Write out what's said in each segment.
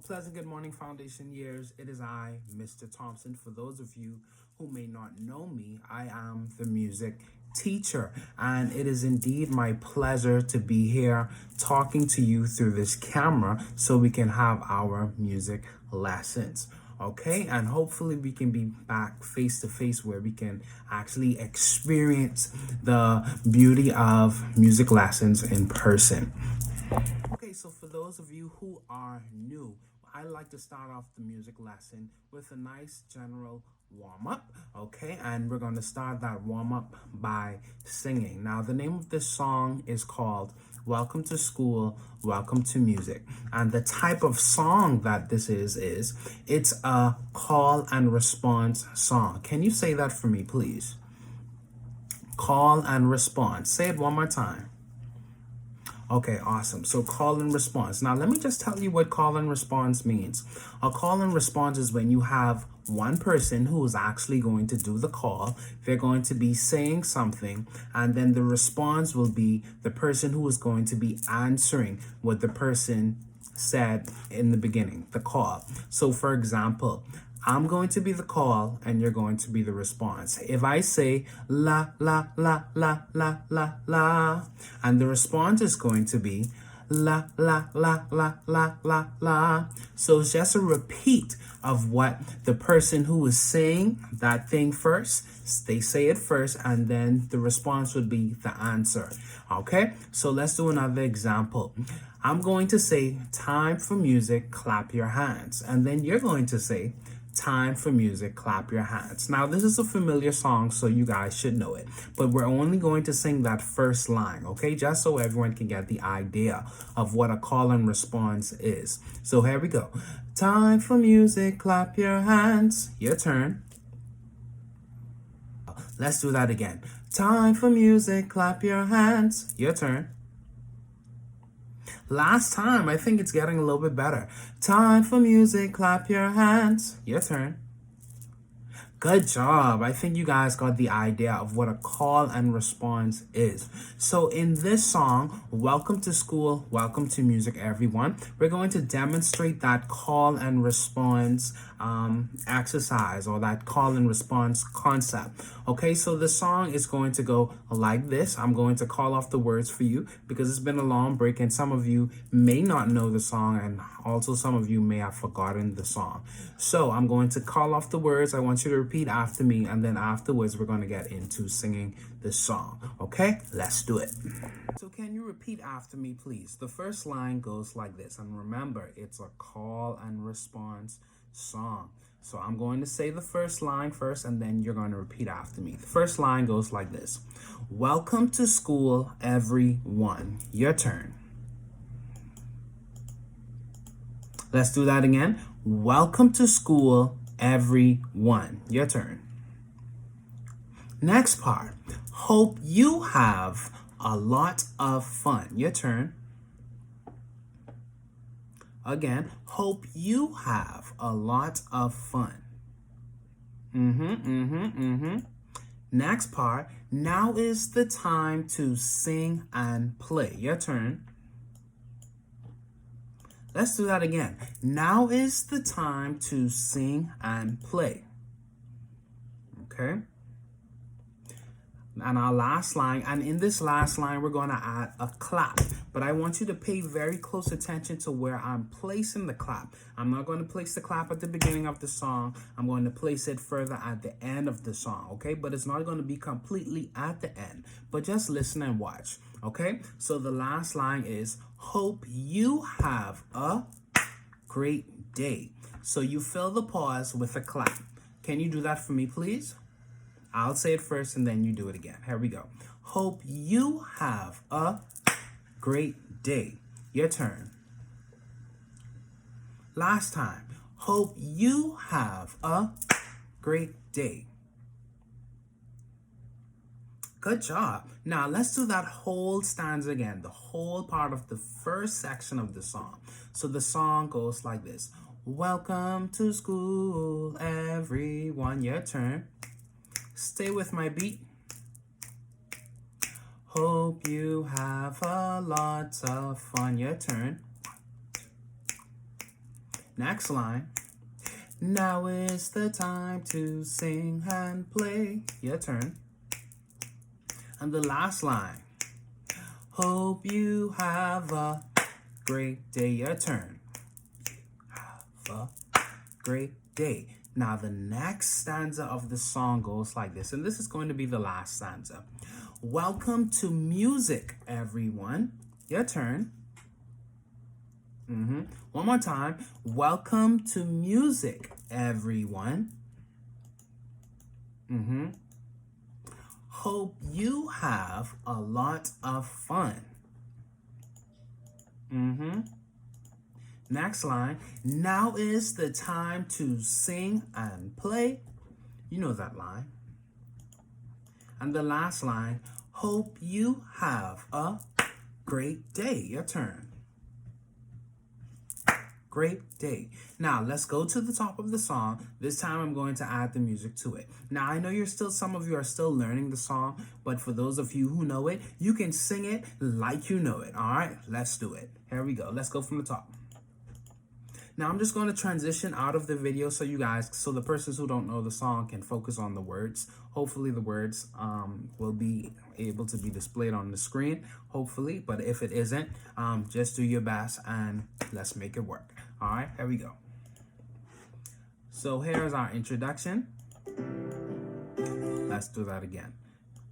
Pleasant good morning, Foundation years. It is I, Mr. Thompson. For those of you who may not know me, I am the music teacher, and it is indeed my pleasure to be here talking to you through this camera so we can have our music lessons. Okay, and hopefully we can be back face to face where we can actually experience the beauty of music lessons in person. Okay, so for those of you who are new, I like to start off the music lesson with a nice general warm up. Okay, and we're going to start that warm up by singing. Now, the name of this song is called Welcome to School, Welcome to Music. And the type of song that this is it's a call and response song. Can you say that for me, please? Call and response. Say it one more time. Okay, awesome. So call and response. Now, let me just tell you what call and response means. A call and response is when you have one person who is actually going to do the call. They're going to be saying something, and then the response will be the person who is going to be answering what the person said in the beginning, the call. So, for example, I'm going to be the call and you're going to be the response. If I say la, la, la, la, la, la, la, and the response is going to be la, la, la, la, la, la, la. So it's just a repeat of what the person who is saying that thing first, they say it first, and then the response would be the answer. Okay, so let's do another example. I'm going to say, time for music, clap your hands. And then you're going to say, time for music, clap your hands. Now, this is a familiar song, so you guys should know it. But we're only going to sing that first line, okay? Just so everyone can get the idea of what a call and response is. So here we go. Time for music, clap your hands. Your turn. Let's do that again. Time for music, clap your hands. Your turn. Last time, I think it's getting a little bit better. Time for music, clap your hands. Your turn. Good job. I think you guys got the idea of what a call and response is. So in this song, welcome to school, welcome to music, everyone. We're going to demonstrate that call and response exercise, or that call and response concept. Okay, so the song is going to go like this. I'm going to call off the words for you because it's been a long break and some of you may not know the song, and also some of you may have forgotten the song. So I'm going to call off the words. I want you to repeat after me, and then afterwards we're going to get into singing the song. Okay, let's do it. So can you repeat after me, please? The first line goes like this, and remember, it's a call and response song. So I'm going to say the first line first, and then you're going to repeat after me. The first line goes like this. Welcome to school, everyone. Your turn. Let's do that again. Welcome to school, everyone. Your turn. Next part. Hope you have a lot of fun. Your turn. Again, hope you have a lot of fun. Next part. Now is the time to sing and play. Your turn. Let's do that again. Now is the time to sing and play. Okay? And our last line, and in this last line, we're going to add a clap. But I want you to pay very close attention to where I'm placing the clap. I'm not going to place the clap at the beginning of the song. I'm going to place it further at the end of the song, okay? But it's not going to be completely at the end. But just listen and watch, okay? So the last line is, hope you have a great day. So you fill the pause with a clap. Can you do that for me, please? I'll say it first and then you do it again. Here we go. Hope you have a great day. Your turn. Last time. Hope you have a great day. Good job. Now let's do that whole stanza again, the whole part of the first section of the song. So the song goes like this. Welcome to school, everyone. Your turn. Stay with my beat. Hope you have a lot of fun. Your turn. Next line. Now is the time to sing and play. Your turn. And the last line. Hope you have a great day. Your turn. Have a great day. Now the next stanza of the song goes like this, and this is going to be the last stanza. Welcome to music, everyone. Your turn. One more time. Welcome to music, everyone. Hope you have a lot of fun. Next line. Now is the time to sing and play. You know that line. And the last line. Hope you have a great day. Your turn. Great day. Now let's go to the top of the song. This time I'm going to add the music to it. Now I know some of you are still learning the song, but for those of you who know it, you can sing it like you know it. All right, let's do it. Here we go. Let's go from the top. Now I'm just going to transition out of the video so the persons who don't know the song can focus on the words. Hopefully the words will be able to be displayed on the screen, hopefully. But if it isn't, just do your best and let's make it work. All right, here we go. So here's our introduction. Let's do that again.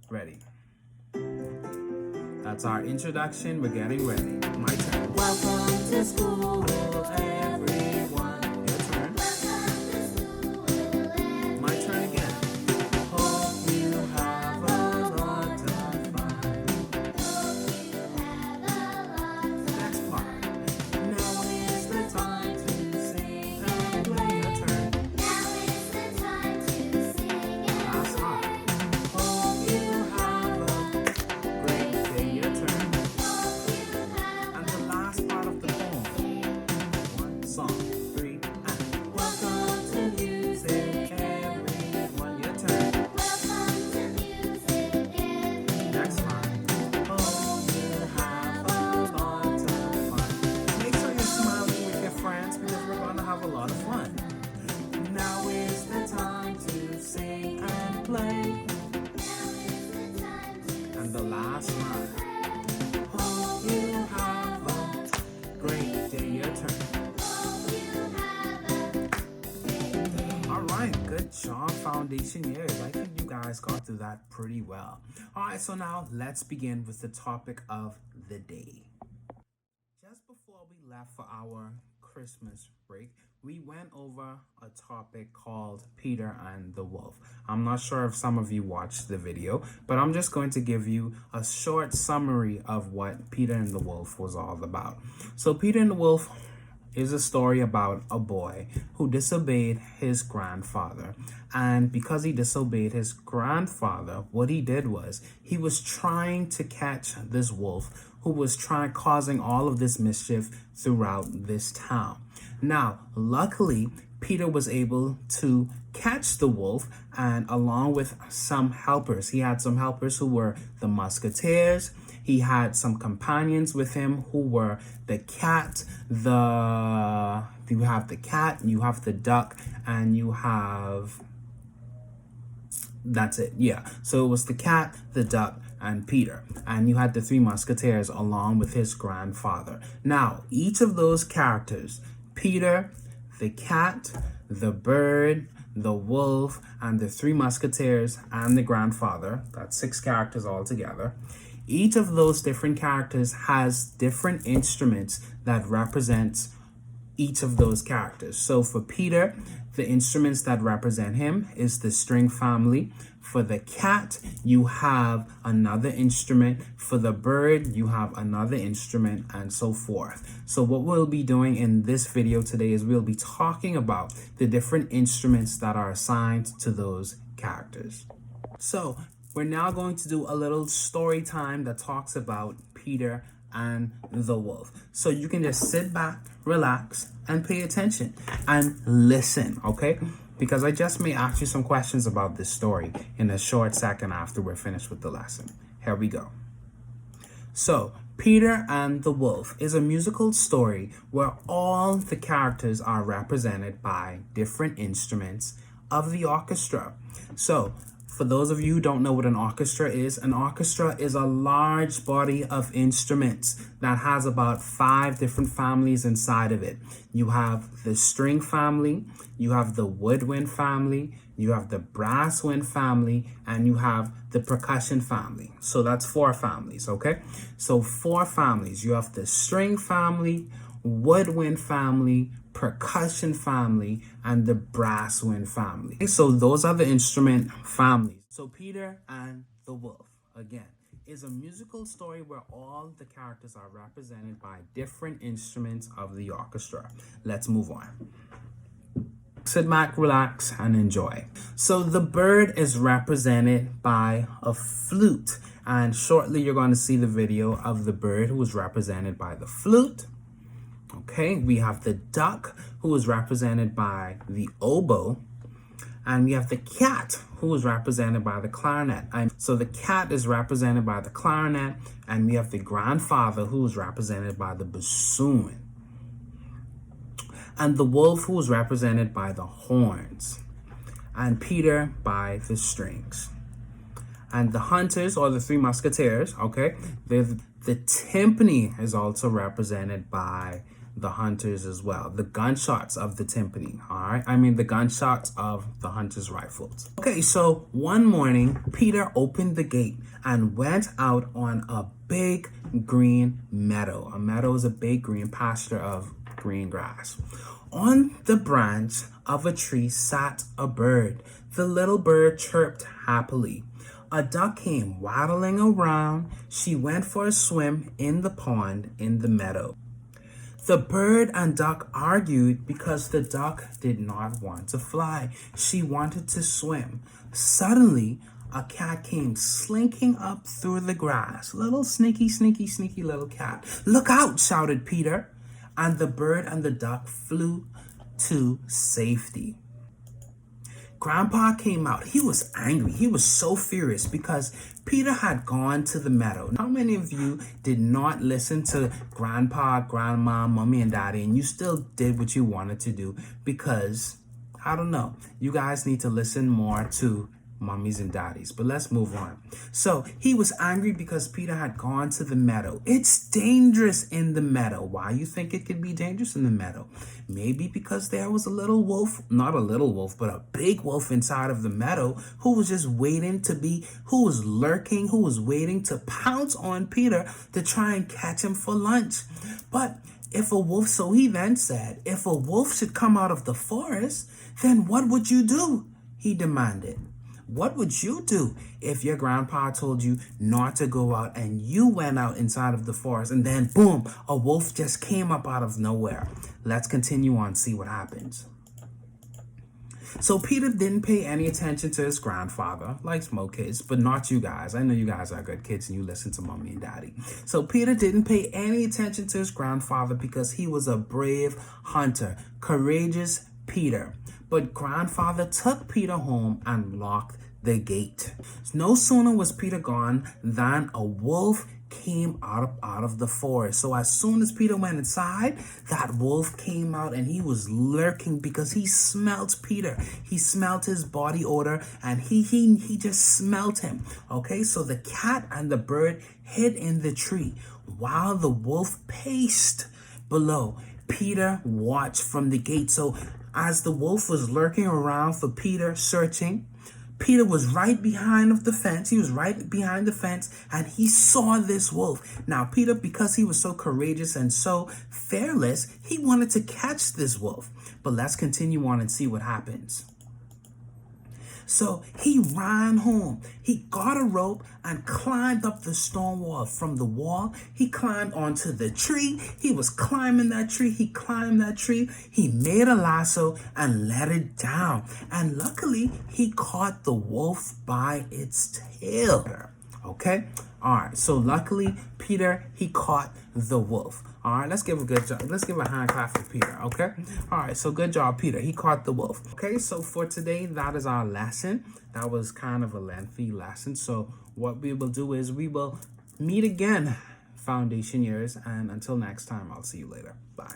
Ready. That's our introduction. We're getting ready. My turn. Welcome to school, everyone. Your turn. Welcome to school, everyone. My turn again. Hope you have a lot of fun. Hope you have a lot of fun. Next part. Now is the time to sing and play. Your turn. Now is the time to sing and play. Last part. Hope you have a great day. Your turn. And the last part of the poem. 1, song, 3, and welcome to music, everyone. Your turn. Welcome to music, everyone. Next line. Hope you have a lot of fun. Make sure you're smiling with your friends because we're going to have a lot of fun. Now is the time to sing and play. And the last line. Hope you have a great day. Your turn. All right, good job, foundation years. I think you guys got through that pretty well. All right, so now let's begin with the topic of the day. Just before we left for our Christmas break, we went over a topic called Peter and the Wolf. I'm not sure if some of you watched the video, but I'm just going to give you a short summary of what Peter and the Wolf was all about. So Peter and the Wolf is a story about a boy who disobeyed his grandfather. And because he disobeyed his grandfather, what he did was he was trying to catch this wolf who was causing all of this mischief throughout this town. Now, luckily, Peter was able to catch the wolf, and along with some helpers, he had some helpers who were the musketeers. He had some companions with him who were the cat, you have the cat, you have the duck, and you have, that's it, yeah. So it was the cat, the duck, and Peter. And you had the 3 musketeers along with his grandfather. Now, each of those characters, Peter, the cat, the bird, the wolf, and the 3 musketeers, and the grandfather, that's 6 characters altogether. Each of those different characters has different instruments that represent each of those characters. So for Peter, the instruments that represent him is the string family. For the cat, you have another instrument. For the bird, you have another instrument, and so forth. So what we'll be doing in this video today is we'll be talking about the different instruments that are assigned to those characters. So we're now going to do a little story time that talks about Peter and the wolf. So you can just sit back, relax, and pay attention and listen, okay? Because I just may ask you some questions about this story in a short second after we're finished with the lesson. Here we go. So Peter and the Wolf is a musical story where all the characters are represented by different instruments of the orchestra. So, for those of you who don't know what an orchestra is a large body of instruments that has about 5 different families inside of it. You have the string family, you have the woodwind family, you have the brass wind family, and you have the percussion family. So that's 4 families, okay? So 4 families. You have the string family, woodwind family, percussion family, and the brass wind family. So those are the instrument families. So Peter and the Wolf, again, is a musical story where all the characters are represented by different instruments of the orchestra. Let's move on. Sit back, relax, and enjoy. So the bird is represented by a flute, and shortly you're going to see the video of the bird who is represented by the flute. Okay, we have the duck who is represented by the oboe, and we have the cat who is represented by the clarinet. And so the cat is represented by the clarinet, and we have the grandfather who is represented by the bassoon, and the wolf who is represented by the horns, and Peter by the strings. And the hunters, or the 3 musketeers, okay, the timpani is also represented by the hunters as well. The gunshots of the timpani, all right? I mean the gunshots of the hunters' rifles. Okay, so one morning, Peter opened the gate and went out on a big green meadow. A meadow is a big green pasture of green grass. On the branch of a tree sat a bird. The little bird chirped happily. A duck came waddling around. She went for a swim in the pond in the meadow. The bird and duck argued because the duck did not want to fly. She wanted to swim. Suddenly, a cat came slinking up through the grass. Little sneaky little cat. "Look out!" shouted Peter. And the bird and the duck flew to safety. Grandpa came out. He was angry. He was so furious because Peter had gone to the meadow. How many of you did not listen to Grandpa, Grandma, Mommy, and Daddy, and you still did what you wanted to do because, I don't know, you guys need to listen more to Mummies and Daddies. But let's move on. So he was angry because Peter had gone to the meadow. It's dangerous in the meadow. Why you think it could be dangerous in the meadow? Maybe because there was a little wolf, not a little wolf, but a big wolf inside of the meadow who was just waiting who was lurking, who was waiting to pounce on Peter to try and catch him for lunch. But so he then said, if a wolf should come out of the forest, then what would you do? He demanded. What would you do if your grandpa told you not to go out and you went out inside of the forest and then boom, a wolf just came up out of nowhere? Let's continue on, see what happens. So Peter didn't pay any attention to his grandfather, like most kids, but not you guys. I know you guys are good kids and you listen to Mommy and Daddy. So Peter didn't pay any attention to his grandfather because he was a brave hunter, courageous Peter. But grandfather took Peter home and locked the gate. No sooner was Peter gone than a wolf came out of the forest. So as soon as Peter went inside, that wolf came out and he was lurking because he smelt Peter. He smelt his body odor and he just smelt him. Okay, so the cat and the bird hid in the tree while the wolf paced below. Peter watched from the gate. So as the wolf was lurking around for Peter, searching, Peter was right behind the fence. He was right behind the fence and he saw this wolf. Now, Peter, because he was so courageous and so fearless, he wanted to catch this wolf. But let's continue on and see what happens. So he ran home. He got a rope and climbed up the stone wall. From the wall, he climbed onto the tree. He was climbing that tree. He climbed that tree. He made a lasso and let it down. And luckily, he caught the wolf by its tail. Okay? All right. So luckily, Peter, he caught the wolf. All right, let's give a good job. Let's give a hand clap for Peter, okay? All right, so good job, Peter. He caught the wolf. Okay, so for today, that is our lesson. That was kind of a lengthy lesson. So what we will do is we will meet again foundation years. And until next time, I'll see you later. Bye.